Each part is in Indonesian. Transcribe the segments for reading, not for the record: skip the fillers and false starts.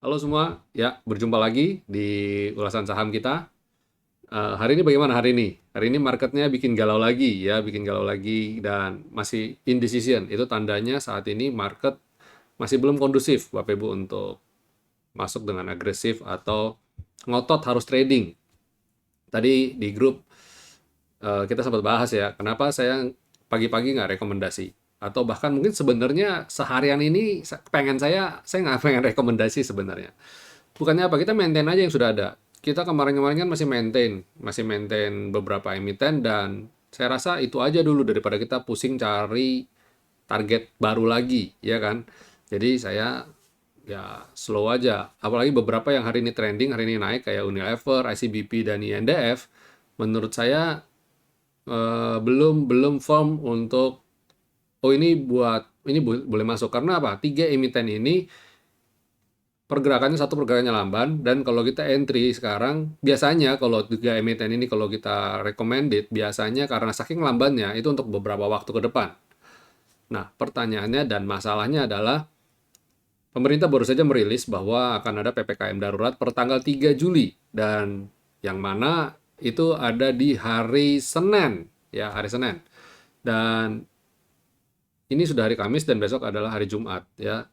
Halo semua, ya berjumpa lagi di ulasan saham kita. Hari ini bagaimana hari ini? Hari ini marketnya bikin galau lagi ya, bikin galau lagi dan masih indecision. Itu tandanya saat ini market masih belum kondusif Bapak Ibu untuk masuk dengan agresif atau ngotot harus trading. Tadi di grup kita sempat bahas ya, kenapa saya pagi-pagi nggak rekomendasi? Atau bahkan mungkin sebenarnya seharian ini pengen saya nggak pengen rekomendasi sebenarnya. Bukannya apa, kita maintain aja yang sudah ada. Kita kemarin-kemarin kan masih maintain beberapa emiten dan saya rasa itu aja dulu daripada kita pusing cari target baru lagi, ya kan? Jadi saya ya slow aja. Apalagi beberapa yang hari ini trending, hari ini naik kayak Unilever, ICBP dan INDF, menurut saya belum belum firm untuk oh ini boleh masuk karena apa? Tiga emiten ini pergerakannya satu pergerakannya lamban dan kalau kita entry sekarang biasanya kalau tiga emiten ini kalau kita recommended biasanya karena saking lambannya itu untuk beberapa waktu ke depan. Nah, pertanyaannya dan masalahnya adalah pemerintah baru saja merilis bahwa akan ada PPKM darurat per tanggal 3 Juli dan yang mana itu ada di hari Senin, ya, hari Senin. Dan ini sudah hari Kamis dan besok adalah hari Jumat, ya.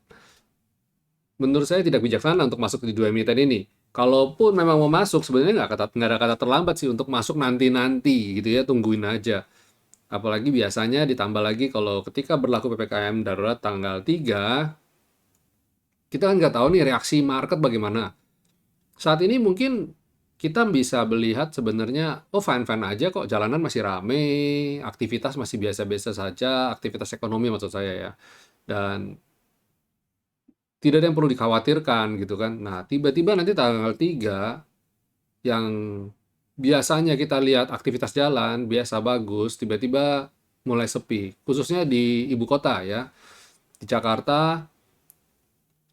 Menurut saya tidak bijaksana untuk masuk di dua emiten ini. Kalaupun memang mau masuk, sebenarnya nggak ada kata terlambat sih untuk masuk nanti-nanti gitu ya, tungguin aja. Apalagi biasanya ditambah lagi kalau ketika berlaku PPKM darurat tanggal 3, kita kan nggak tahu nih reaksi market bagaimana. Saat ini mungkin kita bisa melihat sebenarnya, oh fine-fine aja kok, jalanan masih rame, aktivitas masih biasa-biasa saja, aktivitas ekonomi maksud saya ya. Dan tidak ada yang perlu dikhawatirkan gitu kan. Nah, tiba-tiba nanti tanggal 3 yang biasanya kita lihat aktivitas jalan biasa bagus, tiba-tiba mulai sepi. Khususnya di ibu kota ya. Di Jakarta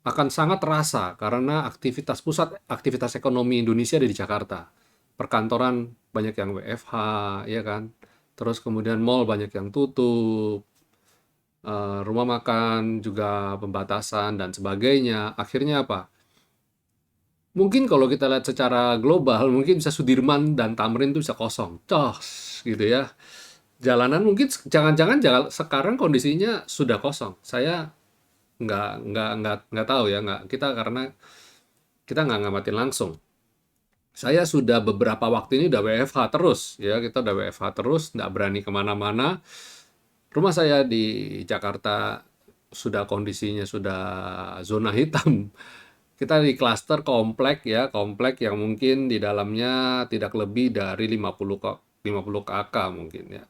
akan sangat terasa karena pusat aktivitas ekonomi Indonesia ada di Jakarta. Perkantoran banyak yang WFH, ya kan. Terus kemudian mall banyak yang tutup, rumah makan juga pembatasan dan sebagainya. Akhirnya apa? Mungkin kalau kita lihat secara global, mungkin bisa Sudirman dan Tamrin itu bisa kosong. Cos, gitu ya. Jalanan mungkin jangan-jangan sekarang kondisinya sudah kosong. Saya nggak tahu ya, nggak kita karena kita nggak ngamatin langsung. Saya sudah beberapa waktu ini udah WFH terus, ya kita udah WFH terus, nggak berani kemana-mana. Rumah saya di Jakarta sudah kondisinya sudah zona hitam. Kita di klaster komplek ya, komplek yang mungkin di dalamnya tidak lebih dari 50 KK mungkin ya.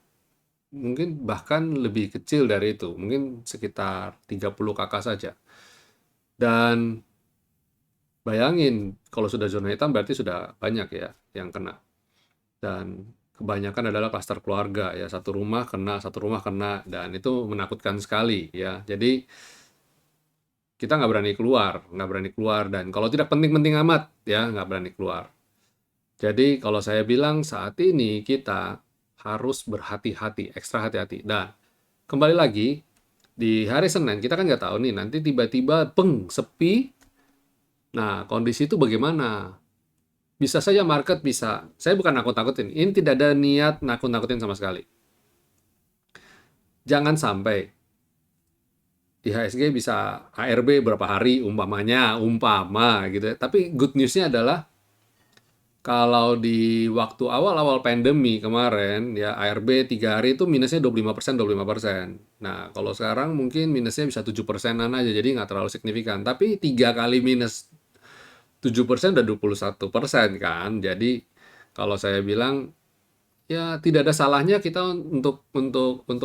Mungkin bahkan lebih kecil dari itu, mungkin sekitar 30 KK saja. Dan bayangin kalau sudah zona hitam berarti sudah banyak ya yang kena. Dan kebanyakan adalah klaster keluarga ya, satu rumah kena dan itu menakutkan sekali ya. Jadi kita nggak berani keluar dan kalau tidak penting-penting amat ya nggak berani keluar. Jadi kalau saya bilang saat ini kita harus berhati-hati, ekstra hati-hati. Dan kembali lagi di hari Senin kita kan nggak tahu nih nanti tiba-tiba peng sepi. Nah kondisi itu bagaimana? Bisa saja market bisa. Saya bukan nakut-nakutin. Ini tidak ada niat nakut-nakutin sama sekali. Jangan sampai IHSG bisa ARB berapa hari umpamanya, umpama gitu ya. Tapi good news-nya adalah kalau di waktu awal-awal pandemi kemarin, ya ARB 3 hari itu minusnya 25%, 25%. Nah, kalau sekarang mungkin minusnya bisa 7%-an aja, jadi nggak terlalu signifikan. Tapi 3 kali minus 7% udah 21% kan. Jadi kalau saya bilang, ya tidak ada salahnya kita untuk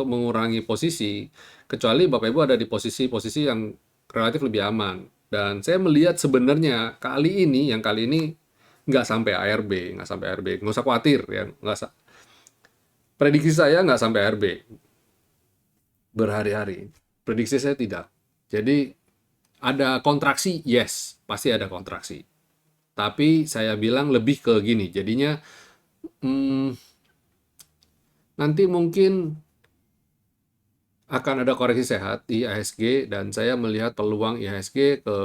mengurangi posisi, kecuali Bapak Ibu ada di posisi-posisi yang relatif lebih aman. Dan saya melihat sebenarnya kali ini nggak sampai ARB, nggak usah khawatir ya, prediksi saya nggak sampai ARB berhari-hari, prediksi saya tidak. Jadi ada kontraksi, yes, pasti ada kontraksi. Tapi saya bilang lebih ke gini, jadinya hmm, nanti mungkin akan ada koreksi sehat di IHSG dan saya melihat peluang IHSG ke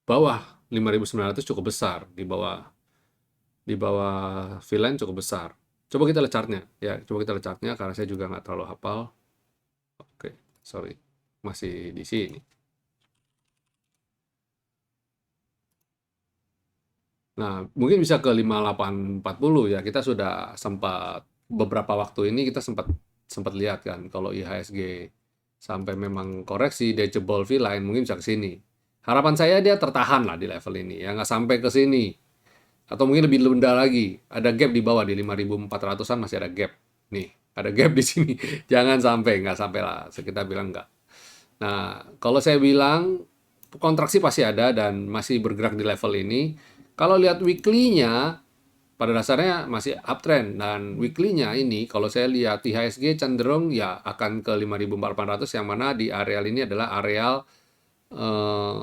bawah 5.900 cukup besar, di bawah V-line cukup besar. Coba kita lihat chartnya, ya. Coba kita lihat chartnya karena saya juga nggak terlalu hafal. Oke, sorry, masih di sini. Nah, mungkin bisa ke 5840 ya. Kita sudah sempat beberapa waktu ini kita sempat sempat lihat kan kalau IHSG sampai memang koreksi dia jebol V-line mungkin bisa ke sini. Harapan saya dia tertahan lah di level ini ya, nggak sampai ke sini. Atau mungkin lebih rendah lagi. Ada gap di bawah di 5.400-an masih ada gap. Nih, ada gap di sini. Jangan sampai, nggak sampai lah. Kita bilang nggak. Nah, kalau saya bilang kontraksi pasti ada dan masih bergerak di level ini. Kalau lihat weekly-nya, pada dasarnya masih uptrend dan weekly-nya ini kalau saya lihat IHSG cenderung ya akan ke 5.400 yang mana di areal ini adalah areal eh,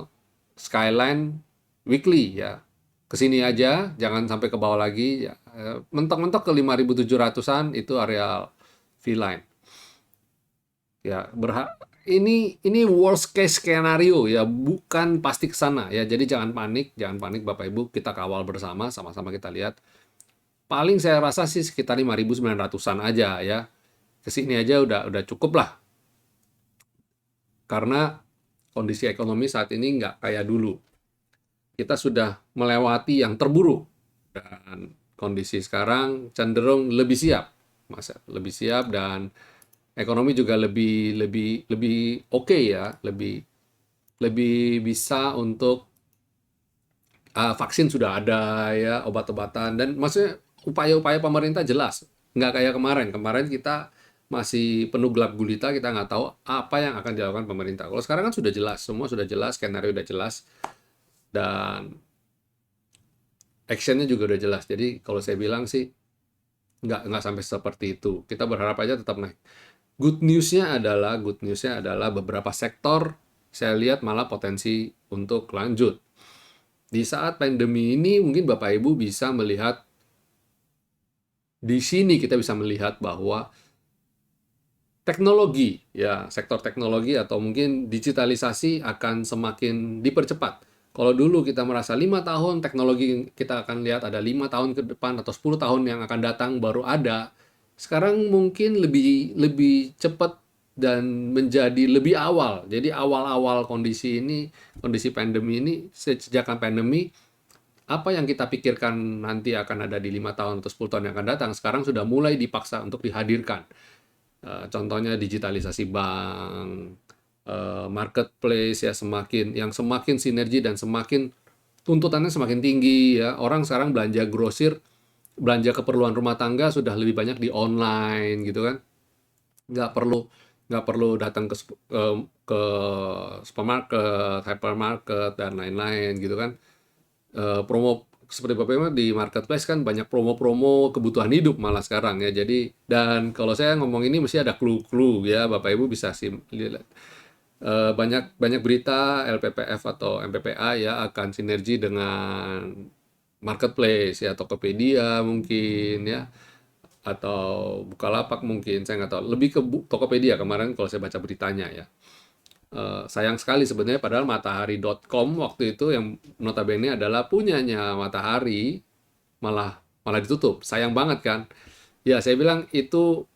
skyline weekly ya. Kesini aja, jangan sampai ke bawah lagi ya. Mentok-mentok ke 5.700-an itu areal V-line. Ya, ini worst case skenario ya, bukan pasti ke sana ya. Jadi jangan panik Bapak Ibu, kita kawal bersama, sama-sama kita lihat. Paling saya rasa sih sekitar 5.900-an aja ya. Kesini aja udah cukup lah. Karena kondisi ekonomi saat ini nggak kayak dulu. Kita sudah melewati yang terburuk dan kondisi sekarang cenderung lebih siap, Mas, lebih siap dan ekonomi juga lebih lebih lebih oke ya, lebih lebih bisa untuk vaksin sudah ada ya, obat-obatan dan maksudnya upaya-upaya pemerintah jelas, nggak kayak kemarin. Kemarin kita masih penuh gelap gulita, kita nggak tahu apa yang akan dilakukan pemerintah. Kalau sekarang kan sudah jelas, semua sudah jelas, skenario udah jelas dan actionnya juga udah jelas. Jadi kalau saya bilang sih nggak sampai seperti itu. Kita berharap aja tetap naik. Good newsnya adalah beberapa sektor saya lihat malah potensi untuk lanjut. Di saat pandemi ini mungkin Bapak Ibu bisa melihat, di sini kita bisa melihat bahwa teknologi, ya sektor teknologi atau mungkin digitalisasi akan semakin dipercepat. Kalau dulu kita merasa 5 tahun teknologi kita akan lihat ada 5 tahun ke depan atau 10 tahun yang akan datang baru ada. Sekarang mungkin lebih lebih cepat dan menjadi lebih awal. Jadi awal-awal kondisi ini, kondisi pandemi ini, sejak pandemi, apa yang kita pikirkan nanti akan ada di 5 tahun atau 10 tahun yang akan datang, sekarang sudah mulai dipaksa untuk dihadirkan. Contohnya digitalisasi bank, marketplace ya semakin sinergi dan semakin tuntutannya semakin tinggi ya. Orang sekarang belanja grosir, belanja keperluan rumah tangga sudah lebih banyak di online gitu kan. Nggak perlu nggak perlu datang ke supermarket, hypermarket dan lain-lain gitu kan. Promo seperti Bapak Ibu di marketplace kan banyak promo-promo kebutuhan hidup malah sekarang ya. Jadi dan kalau saya ngomong ini mesti ada clue-clue ya, Bapak Ibu bisa lihat. Banyak banyak berita LPPF atau MPPA ya akan sinergi dengan marketplace ya, Tokopedia mungkin ya, atau Bukalapak mungkin, saya nggak tahu. Lebih ke Tokopedia kemarin kalau saya baca beritanya ya. Sayang sekali sebenarnya padahal matahari.com waktu itu yang notabene adalah punyanya Matahari malah malah ditutup. Sayang banget kan? Ya, saya bilang itu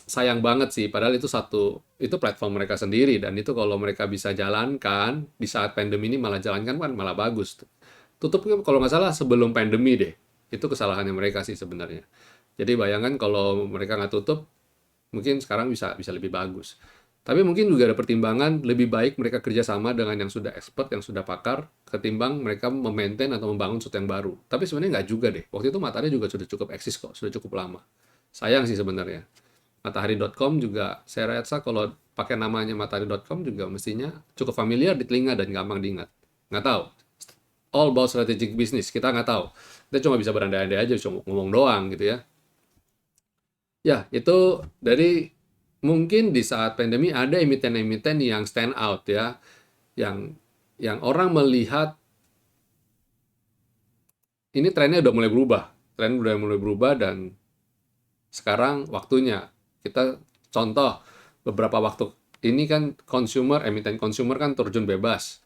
sayang banget sih padahal itu platform mereka sendiri dan itu kalau mereka bisa jalankan di saat pandemi ini malah jalankan kan malah bagus. Tutupnya kalau nggak salah sebelum pandemi deh. Itu kesalahannya mereka sih sebenarnya. Jadi bayangkan kalau mereka nggak tutup, mungkin sekarang bisa bisa lebih bagus. Tapi mungkin juga ada pertimbangan lebih baik mereka kerjasama dengan yang sudah expert, yang sudah pakar, ketimbang mereka memaintain atau membangun sesuatu yang baru. Tapi sebenarnya nggak juga deh. Waktu itu Matahari juga sudah cukup eksis kok, sudah cukup lama. Sayang sih sebenarnya. Matahari.com juga, saya rasa kalau pakai namanya Matahari.com juga mestinya cukup familiar di telinga dan gampang diingat. Nggak tahu. All about strategic business, kita nggak tahu. Kita cuma bisa berandai-andai aja, cuma ngomong doang gitu ya. Ya, itu dari mungkin di saat pandemi ada emiten-emiten yang stand out ya, yang orang melihat ini trennya udah mulai berubah, tren udah mulai berubah dan sekarang waktunya kita contoh beberapa waktu ini kan emiten consumer kan terjun bebas.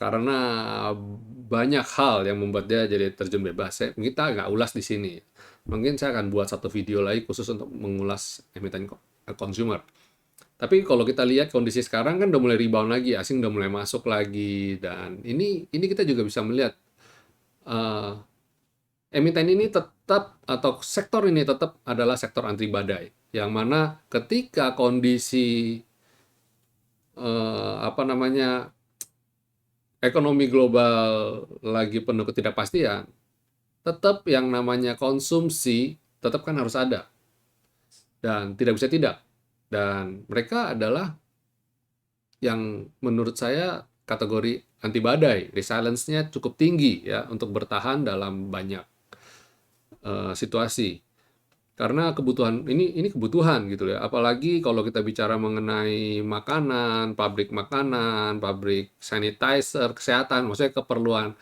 Karena banyak hal yang membuat dia jadi terjun bebas. Kita nggak ulas di sini. Mungkin saya akan buat satu video lagi khusus untuk mengulas emiten consumer. Tapi kalau kita lihat kondisi sekarang kan udah mulai rebound lagi, asing udah mulai masuk lagi, dan ini kita juga bisa melihat eh, emiten ini tetap, atau sektor ini tetap adalah sektor anti badai, yang mana ketika kondisi apa namanya, ekonomi global lagi penuh ketidakpastian, tetap yang namanya konsumsi tetap kan harus ada dan tidak bisa tidak. Dan mereka adalah yang menurut saya kategori anti badai, resilience-nya cukup tinggi ya untuk bertahan dalam banyak situasi. Karena kebutuhan ini kebutuhan gitu ya. Apalagi kalau kita bicara mengenai makanan, pabrik sanitizer, kesehatan, maksudnya keperluan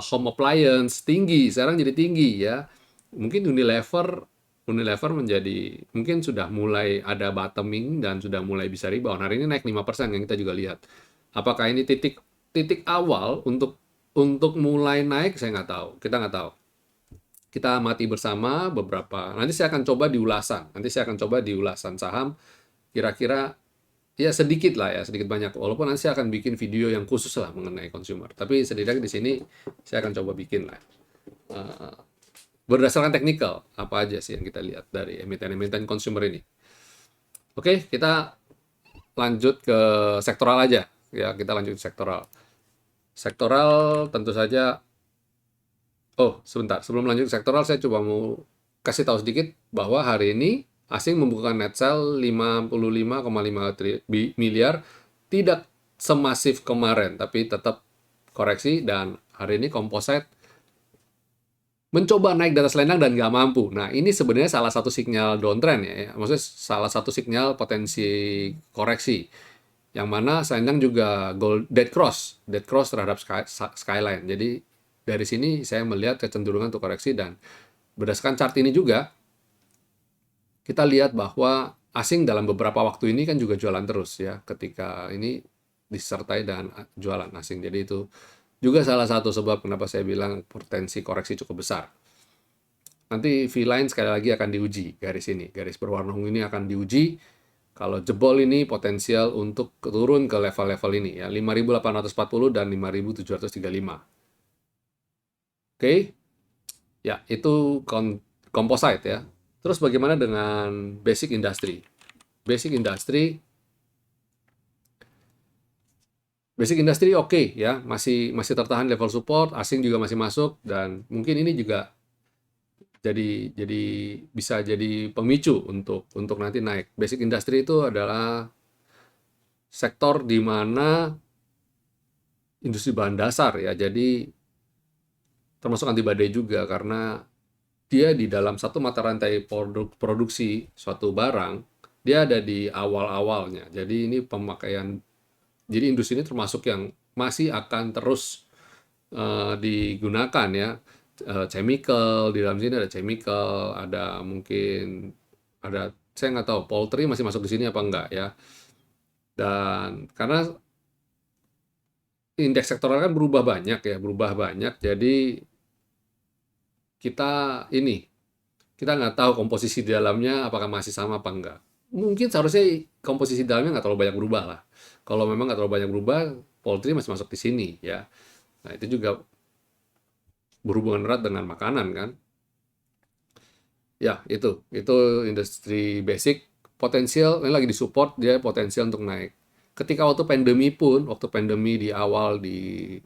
home appliance tinggi, sekarang jadi tinggi ya. Mungkin Unilever menjadi, mungkin sudah mulai ada bottoming dan sudah mulai bisa rebound. Hari ini naik 5% yang kita juga lihat. Apakah ini titik titik awal untuk mulai naik? Saya nggak tahu. Kita nggak tahu. Kita amati bersama beberapa. Nanti saya akan coba di ulasan. Nanti saya akan coba di ulasan saham. Kira-kira ya sedikit lah ya, sedikit banyak. Walaupun nanti saya akan bikin video yang khusus lah mengenai consumer. Tapi setidaknya di sini saya akan coba bikin lah. Berdasarkan teknikal, apa aja sih yang kita lihat dari emiten-emiten consumer ini. Oke, kita lanjut ke sektoral aja. Ya, kita lanjut ke sektoral. Sektoral tentu saja. Oh, sebentar. Sebelum lanjut ke sektoral, saya coba mau kasih tahu sedikit bahwa hari ini asing membukukan net sale 55,5 miliar, tidak semasif kemarin, tapi tetap koreksi, dan hari ini Composite mencoba naik di atas selendang dan nggak mampu. Nah, ini sebenarnya salah satu sinyal downtrend ya. Maksudnya salah satu sinyal potensi koreksi. Yang mana selendang juga dead cross terhadap skyline. Jadi dari sini saya melihat kecenderungan untuk koreksi, dan berdasarkan chart ini juga kita lihat bahwa asing dalam beberapa waktu ini kan juga jualan terus ya, ketika ini disertai dengan jualan asing. Jadi itu juga salah satu sebab kenapa saya bilang potensi koreksi cukup besar. Nanti V-line sekali lagi akan diuji, garis berwarna ungu ini akan diuji. Kalau jebol ini potensial untuk turun ke level-level ini ya, 5.840 dan 5.735. Oke, ya itu composite ya. Terus bagaimana dengan basic industry? Basic industry oke ya, masih tertahan level support, asing juga masih masuk, dan mungkin ini juga jadi bisa jadi pemicu untuk nanti naik. Basic industry itu adalah sektor di mana industri bahan dasar ya, jadi termasuk anti badai juga, karena dia di dalam satu mata rantai produksi suatu barang, dia ada di awal-awalnya. Jadi ini pemakaian, jadi industri ini termasuk yang masih akan terus digunakan ya. Chemical, di dalam sini ada chemical, ada mungkin ada, saya nggak tahu poultry masih masuk di sini apa enggak ya. Dan karena indeks sektoral kan berubah banyak ya, jadi kita ini kita nggak tahu komposisi di dalamnya apakah masih sama apa enggak. Mungkin seharusnya komposisi di dalamnya nggak terlalu banyak berubah lah. Kalau memang nggak terlalu banyak berubah, poultry masih masuk di sini ya. Nah, itu juga berhubungan erat dengan makanan kan. Ya, itu industri basic, potensial ini lagi disupport, dia potensial untuk naik. Ketika waktu pandemi di awal, di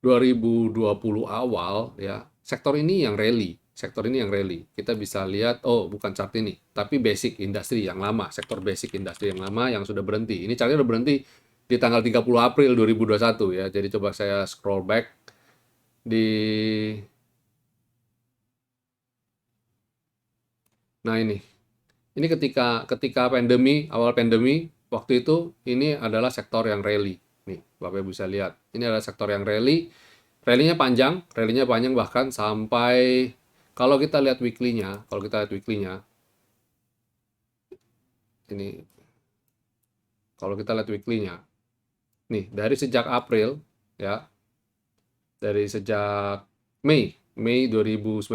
2020 awal ya, sektor ini yang rally. Kita bisa lihat, oh bukan chart ini, tapi basic industri yang lama, sektor basic industri yang lama yang sudah berhenti. Ini chartnya udah berhenti di tanggal 30 April 2021 ya. Jadi coba saya scroll back di. Nah, ini ketika ketika awal pandemi, waktu itu ini adalah sektor yang rally. Nih, Bapak Ibu bisa lihat. Ini adalah sektor yang rally. Rally-nya panjang bahkan sampai, kalau kita lihat weekly-nya, ini kalau kita lihat weekly-nya, Nih, dari sejak April, ya, dari sejak Mei 2019,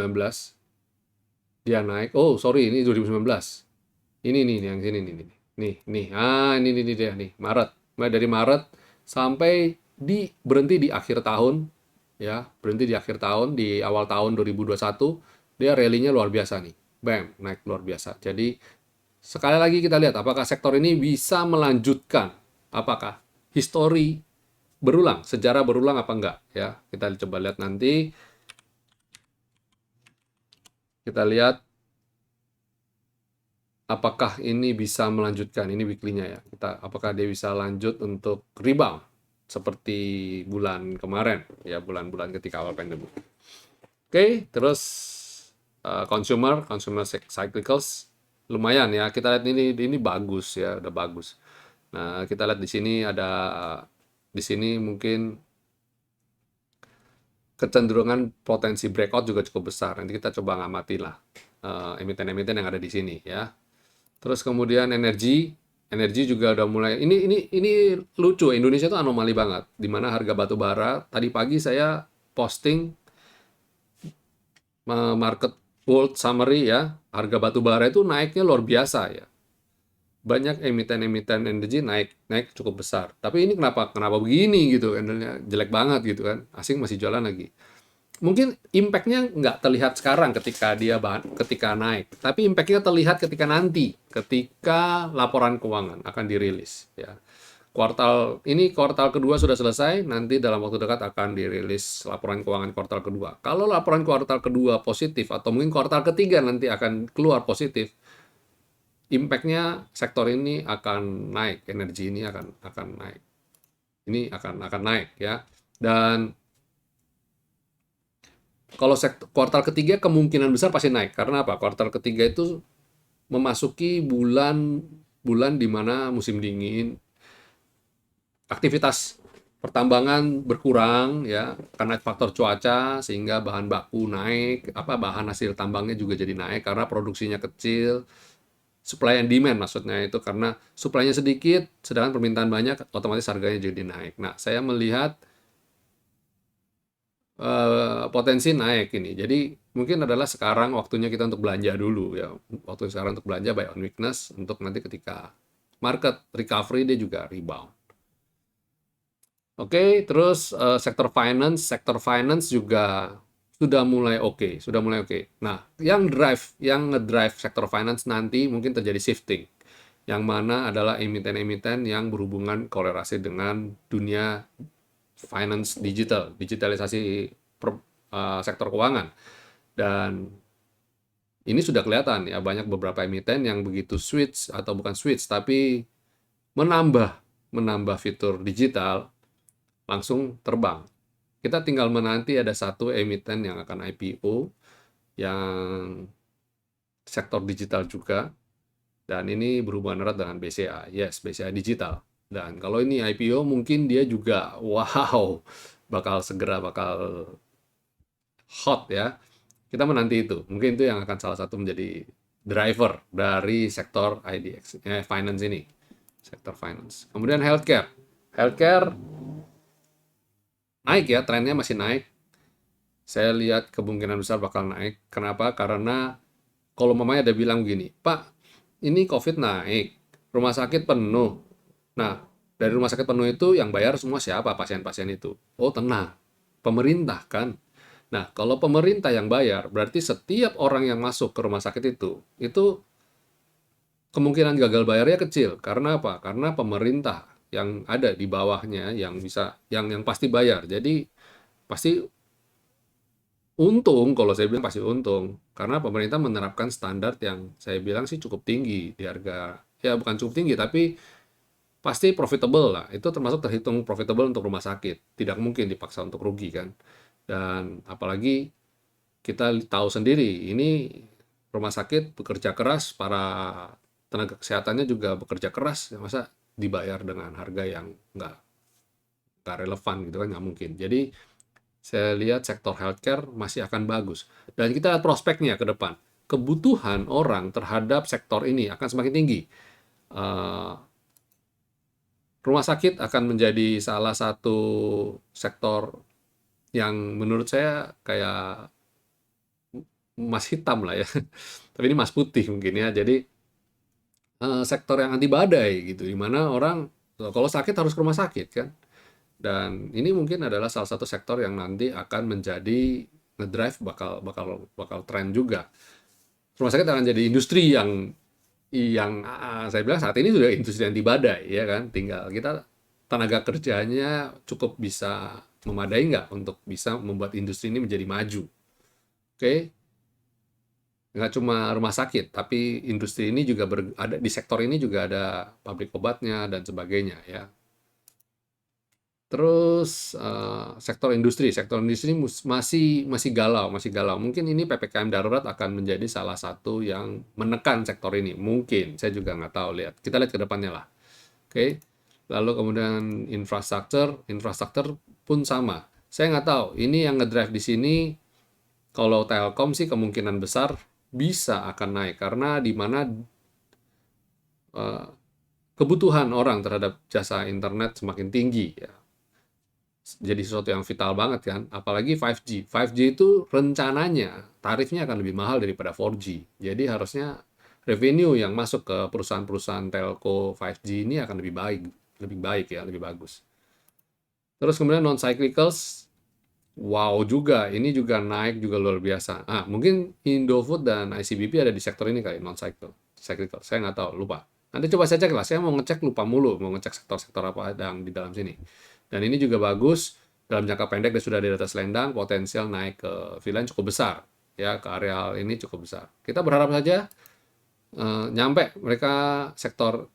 dia naik. Oh, sorry, ini 2019. Ini yang sini nih, ini dia nih, Maret. Mulai dari Maret sampai berhenti di akhir tahun, ya, berhenti di akhir tahun, di awal tahun 2021, dia rally-nya luar biasa nih. Bam, naik luar biasa. Jadi, sekali lagi kita lihat apakah sektor ini bisa melanjutkan, apakah histori berulang, sejarah berulang apa enggak, ya. Kita coba lihat nanti, kita lihat apakah ini bisa melanjutkan, ini weekly-nya ya. Apakah dia bisa lanjut untuk rebound seperti bulan kemarin, ya, bulan-bulan ketika awal pandemi. Oke, terus consumer cyclicals lumayan ya. Kita lihat ini bagus ya, udah bagus. Nah, kita lihat di sini ada, di sini mungkin kecenderungan potensi breakout juga cukup besar. Nanti kita coba ngamati lah emiten-emiten yang ada di sini ya. Terus kemudian energi juga udah mulai, ini lucu, Indonesia tuh anomali banget, di mana harga batu bara, tadi pagi saya posting market world summary ya, harga batu bara itu naiknya luar biasa ya. Banyak emiten-emiten energi naik cukup besar. Tapi ini kenapa begini gitu, candlenya jelek banget gitu kan. Asing masih jualan lagi. Mungkin impact-nya nggak terlihat sekarang ketika naik, tapi impact-nya terlihat ketika laporan keuangan akan dirilis ya. Kuartal kedua sudah selesai, nanti dalam waktu dekat akan dirilis laporan keuangan kuartal kedua. Kalau laporan kuartal kedua positif atau mungkin kuartal ketiga nanti akan keluar positif, impact-nya sektor ini akan naik, energi ini akan naik. Ini akan naik ya. Dan kalau kuartal ketiga kemungkinan besar pasti naik. Karena apa? Kuartal ketiga itu memasuki bulan bulan di mana musim dingin, aktivitas pertambangan berkurang ya karena faktor cuaca, sehingga bahan baku naik, bahan hasil tambangnya juga jadi naik karena produksinya kecil. Supply and demand maksudnya itu, karena supply-nya sedikit sedangkan permintaan banyak, otomatis harganya jadi naik. Nah, saya melihat potensi naik ini. Jadi mungkin adalah sekarang waktunya kita untuk belanja dulu ya. Waktu sekarang untuk belanja buy on weakness, untuk nanti ketika market recovery dia juga rebound. Oke, terus sektor finance juga sudah mulai oke, sudah mulai oke. Nah, yang ngedrive sektor finance nanti mungkin terjadi shifting, yang mana adalah emiten-emiten yang berhubungan korelasi dengan dunia finance digitalisasi sektor keuangan. Dan ini sudah kelihatan ya, banyak beberapa emiten yang begitu switch, atau bukan switch, tapi menambah fitur digital, langsung terbang. Kita tinggal menanti ada satu emiten yang akan IPO, yang sektor digital juga, dan ini berhubungan erat dengan BCA. Yes, BCA Digital. Dan kalau ini IPO, mungkin dia juga, wow, bakal hot ya. Kita menanti itu. Mungkin itu yang akan salah satu menjadi driver dari sektor finance ini. Sektor finance. Kemudian healthcare. Healthcare naik ya, trennya masih naik. Saya lihat kemungkinan besar bakal naik. Kenapa? Karena kalau mamanya ada bilang begini, Pak, ini COVID naik, rumah sakit penuh. Nah, dari rumah sakit penuh itu yang bayar semua siapa? Pasien-pasien itu. Oh, tenang. Pemerintah kan. Nah, kalau pemerintah yang bayar, berarti setiap orang yang masuk ke rumah sakit itu kemungkinan gagal bayarnya kecil. Karena apa? Karena pemerintah yang ada di bawahnya yang bisa, yang pasti bayar. Jadi pasti untung, kalau saya bilang pasti untung. Karena pemerintah menerapkan standar yang saya bilang sih cukup tinggi di harga, ya bukan cukup tinggi, tapi pasti profitable lah. Itu termasuk terhitung profitable untuk rumah sakit. Tidak mungkin dipaksa untuk rugi kan. Dan apalagi kita tahu sendiri, ini rumah sakit bekerja keras, para tenaga kesehatannya juga bekerja keras, masa dibayar dengan harga yang nggak relevan gitu kan, nggak mungkin. Jadi saya lihat sektor healthcare masih akan bagus. Dan kita lihat prospeknya ke depan. Kebutuhan orang terhadap sektor ini akan semakin tinggi. Eh, Rumah sakit akan menjadi salah satu sektor yang menurut saya kayak emas hitam lah ya, tapi ini emas putih mungkin ya. Jadi sektor yang anti badai gitu, di mana orang kalau sakit harus ke rumah sakit kan. Dan ini mungkin adalah salah satu sektor yang nanti akan menjadi ngedrive bakal bakal bakal tren juga. Rumah sakit akan jadi industri yang saya bilang saat ini sudah industri anti badai ya kan. Tinggal kita tenaga kerjanya cukup bisa memadai nggak untuk bisa membuat industri ini menjadi maju. Oke, nggak cuma rumah sakit, tapi industri ini juga ada di sektor ini juga ada pabrik obatnya dan sebagainya ya. Terus sektor industri masih masih galau, masih galau. Mungkin ini PPKM darurat akan menjadi salah satu yang menekan sektor ini. Mungkin, saya juga nggak tahu. Kita lihat ke depannya lah. Oke. Lalu kemudian infrastruktur pun sama. Saya nggak tahu. Ini yang ngedrive di sini. Kalau Telkom sih kemungkinan besar bisa akan naik karena di mana eh, kebutuhan orang terhadap jasa internet semakin tinggi ya. Jadi sesuatu yang vital banget kan, apalagi 5G. 5G itu rencananya tarifnya akan lebih mahal daripada 4G. Jadi harusnya revenue yang masuk ke perusahaan-perusahaan telco 5G ini akan lebih baik ya, lebih bagus. Terus kemudian non cyclicals, wow juga, ini juga naik juga luar biasa. Mungkin Indofood dan ICBP ada di sektor ini kali non cyclical. Saya nggak tahu, lupa. Nanti coba saya cek lah. Saya mau ngecek lupa mulu, mau ngecek sektor-sektor apa yang di dalam sini. Dan ini juga bagus dalam jangka pendek dia sudah di atas selendang, potensial naik ke V-line cukup besar ya, ke areal ini cukup besar. Kita berharap saja nyampe mereka sektor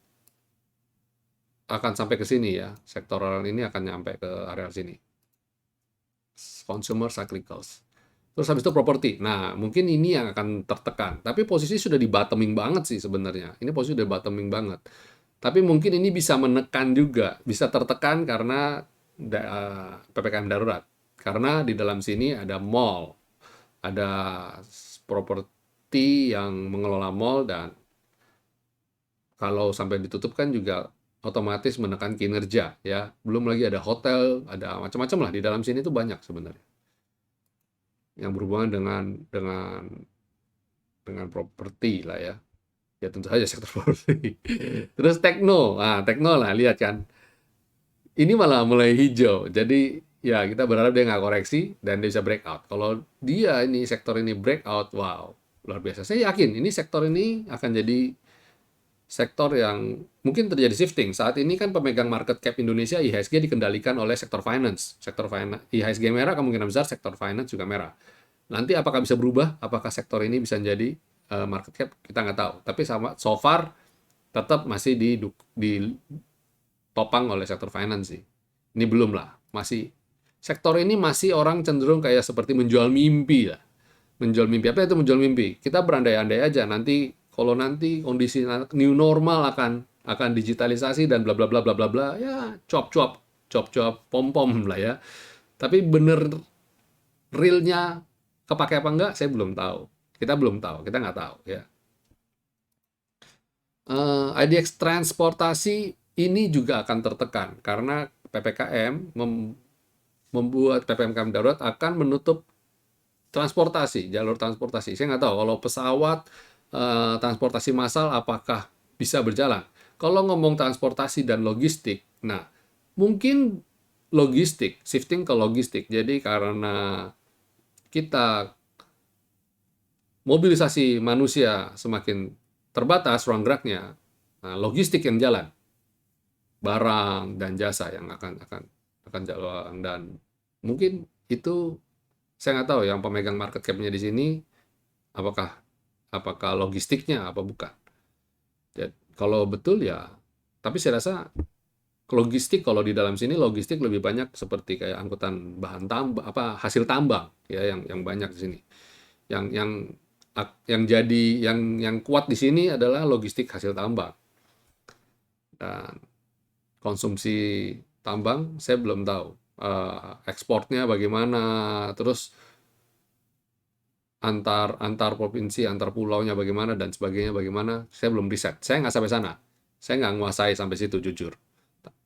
akan sampai ke sini ya, sektoral ini akan nyampe ke areal sini. Consumer cyclicals. Terus habis itu properti. Nah, mungkin ini yang akan tertekan. Tapi posisi sudah di bottoming banget sih sebenarnya. Ini posisi udah bottoming banget. Tapi mungkin ini bisa menekan juga, bisa tertekan karena PPKM darurat. Karena di dalam sini ada mall, ada properti yang mengelola mall dan kalau sampai ditutup kan juga otomatis menekan kinerja ya. Belum lagi ada hotel, ada macam-macam lah di dalam sini tuh banyak sebenarnya yang berhubungan dengan properti lah ya. Ya tentu saja sektor properti. Terus tekno lah lihat kan. Ini malah mulai hijau. Jadi ya kita berharap dia nggak koreksi dan dia bisa breakout. Kalau dia ini sektor ini breakout, wow luar biasa. Saya yakin ini sektor ini akan jadi sektor yang mungkin terjadi shifting. Saat ini kan pemegang market cap Indonesia IHSG dikendalikan oleh sektor finance. Sektor finance IHSG merah, kemungkinan besar sektor finance juga merah. Nanti apakah bisa berubah? Apakah sektor ini bisa jadi market cap? Kita nggak tahu. Tapi so far tetap masih ditopang oleh sektor finance sih. Ini belum lah. Sektor ini masih orang cenderung kayak seperti menjual mimpi lah. Menjual mimpi. Apa itu menjual mimpi? Kita berandai-andai aja nanti kalau nanti kondisi new normal akan digitalisasi dan bla bla bla bla bla bla ya cuap pom pom lah ya. Tapi bener realnya kepake apa enggak saya belum tahu. Kita belum tahu, kita nggak tahu ya. IDX transportasi ini juga akan tertekan karena PPKM membuat PPKM darurat akan menutup transportasi, jalur transportasi. Saya nggak tahu kalau pesawat transportasi massal apakah bisa berjalan. Kalau ngomong transportasi dan logistik, nah mungkin logistik, shifting ke logistik. Jadi karena kita mobilisasi manusia semakin terbatas ruang geraknya, nah, logistik yang jalan, barang dan jasa yang akan jalan dan mungkin itu saya nggak tahu yang pemegang market cap-nya di sini apakah apakah logistiknya apa bukan. Ya, kalau betul ya, tapi saya rasa logistik kalau di dalam sini logistik lebih banyak seperti kayak angkutan bahan tambang apa hasil tambang ya yang banyak di sini. Yang yang kuat di sini adalah logistik hasil tambang. Dan konsumsi tambang saya belum tahu. Ekspornya bagaimana, terus antar provinsi, antar pulaunya bagaimana dan sebagainya bagaimana, saya belum riset. Saya nggak sampai sana. Saya nggak menguasai sampai situ jujur.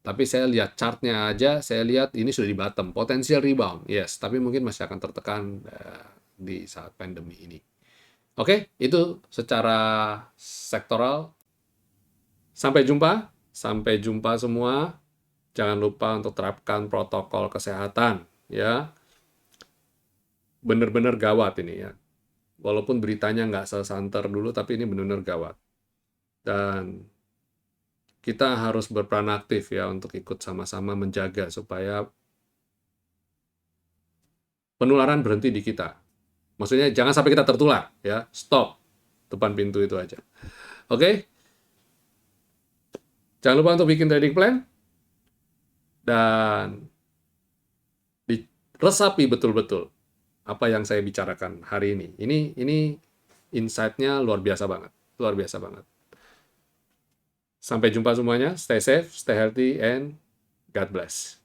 Tapi saya lihat chartnya aja, saya lihat ini sudah di bottom, potensial rebound, yes, tapi mungkin masih akan tertekan di saat pandemi ini. Oke, itu secara sektoral. Sampai jumpa semua. Jangan lupa untuk terapkan protokol kesehatan, ya. Benar-benar gawat ini ya. Walaupun beritanya nggak sesanter dulu, tapi ini benar-benar gawat. Dan kita harus berperan aktif ya untuk ikut sama-sama menjaga supaya penularan berhenti di kita. Maksudnya jangan sampai kita tertular ya. Stop depan pintu itu aja. Oke? Jangan lupa untuk bikin trading plan dan diresapi betul-betul apa yang saya bicarakan hari ini. Ini insight-nya luar biasa banget. Luar biasa banget. Sampai jumpa semuanya. Stay safe, stay healthy, and God bless.